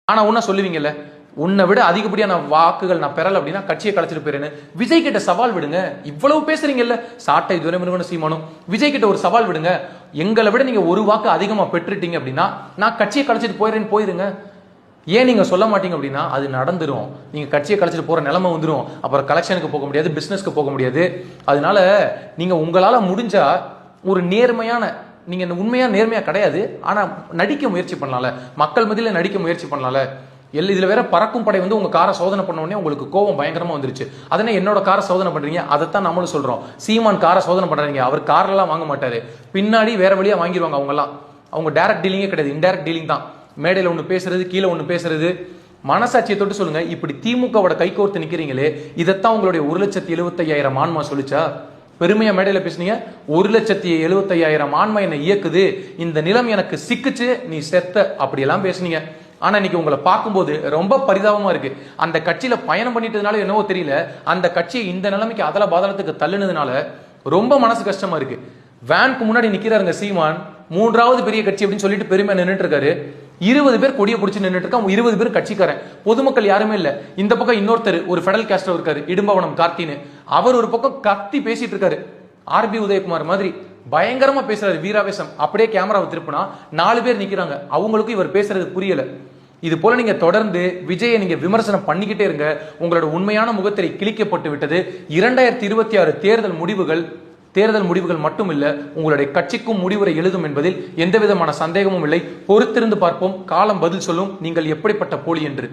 ஆனா ஒன்னா சொல்லுவீங்கல்ல, உன்னை விட அதிகப்படியான வாக்குகள் நான் பெறல அப்படின்னா கட்சியை கலைச்சிட்டு போயிருன்னு விஜய் கிட்ட சவால் விடுங்க. இவ்வளவு பேசுறீங்கல்ல சாட்டை துரைமுருகன் சீமானும், விஜய் கிட்ட ஒரு சவால் விடுங்க. எங்களை விட நீங்க ஒரு வாக்கு அதிகமா பெற்றுட்டீங்க அப்படின்னா நான் கட்சியை கலைச்சிட்டு போயிடுறேன்னு போயிருங்க. ஏன் நீங்க சொல்ல மாட்டீங்க அப்படின்னா அது நடந்துரும். நீங்க கட்சியை கலைச்சிட்டு போற நிலைமை வந்துடும். அப்புறம் கலெக்ஷனுக்கு போக முடியாது, பிசினஸ்க்கு போக முடியாது. அதனால நீங்க உங்களால முடிஞ்சா ஒரு நேர்மையான, நீங்க உண்மையா நேர்மையா கிடையாது, ஆனா நடிக்க முயற்சி பண்ணலாம்ல, மக்கள் மத்தியில நடிக்க முயற்சி பண்ணலாம்ல. இதுல வேற பறக்கும் படை வந்து உங்க காரை சோதனை பண்ண உடனே உங்களுக்கு கோவம் பயங்கரமா வந்துருச்சு. அதனே என்னோட காரை சோதனை பண்றீங்க, அதைத்தான் நம்மளும் சொல்றோம். சீமான் காரை சோதனை பண்றீங்க, அவர் காரெல்லாம் வாங்க மாட்டாரு, பின்னாடி வேற வழியா வாங்கிடுவாங்க. அவங்க டைரக்ட் டீலிங்கே கிடையாது, இன்டைரக்ட் டீலிங் தான். மேடையில் ஒன்று பேசுறது, கீழே ஒன்று பேசுறது. மனசாட்சியை தொட்டு சொல்லுங்க, இப்படி திமுகவோட கைகோர்த்து நிக்கிறீங்களே, இதைத்தான் உங்களுடைய 1,75,000 ஆன்மா சொல்லிச்சா? பெருமையா மேடையில் பேசுனீங்க, 1,75,000 ஆன்மா என்னை இயக்குது, இந்த நிலம் எனக்கு சிக்குச்சு, நீ செத்த, அப்படியெல்லாம் பேசுனீங்க. ஆனா இன்னைக்கு உங்களை பார்க்கும்போது ரொம்ப பரிதாபமா இருக்கு. அந்த கட்சியில பயணம் பண்ணிட்டதுனால என்னவோ தெரியல, அந்த கட்சியை இந்த நிலைமைக்கு அதல பாதாளத்துக்கு தள்ளுனதுனால ரொம்ப மனசு கஷ்டமா இருக்கு. வேனுக்கு முன்னாடி நிக்கிறாருங்க சீமான், 3வது பெரிய கட்சி அப்படின்னு சொல்லிட்டு பெருமையா நின்றுட்டு இருக்காரு. 20 பேர் கொடியை பிடிச்சி நின்றுட்டு இருக்கான், 20 பேர் கட்சிக்காரன். பொதுமக்கள் யாருமே இல்ல. இந்த பக்கம் இன்னொருத்தர் ஒரு ஃபெடரல் கேஸ்டர் இருக்காரு, இடும்பவனம் கார்த்தின்னு, அவர் ஒரு பக்கம் கத்தி பேசிட்டு இருக்காரு. ஆர்பி உதயகுமார் மாதிரி பயங்கரமா பேசுறாரு, வீராவேசம். அப்படியே கேமராவை திருப்பினா 4 பேர் நிக்கிறாங்க, அவங்களுக்கும் இவர் பேசுறது புரியல. இது போல நீங்க தொடர்ந்து விஜயை நீங்க விமர்சனம் பண்ணிக்கிட்டே இருங்க. உங்களோட உண்மையான முகத்திரை கிழிக்கப்பட்டு விட்டது. 2026 தேர்தல் முடிவுகள் மட்டும் இல்ல, உங்களுடைய கட்சிக்கும் முடிவுரை எழுதும் என்பதில் எந்த விதமான சந்தேகமும் இல்லை. பொறுத்திருந்து பார்ப்போம், காலம் பதில் சொல்லும் நீங்கள் எப்படிப்பட்ட போலி என்று.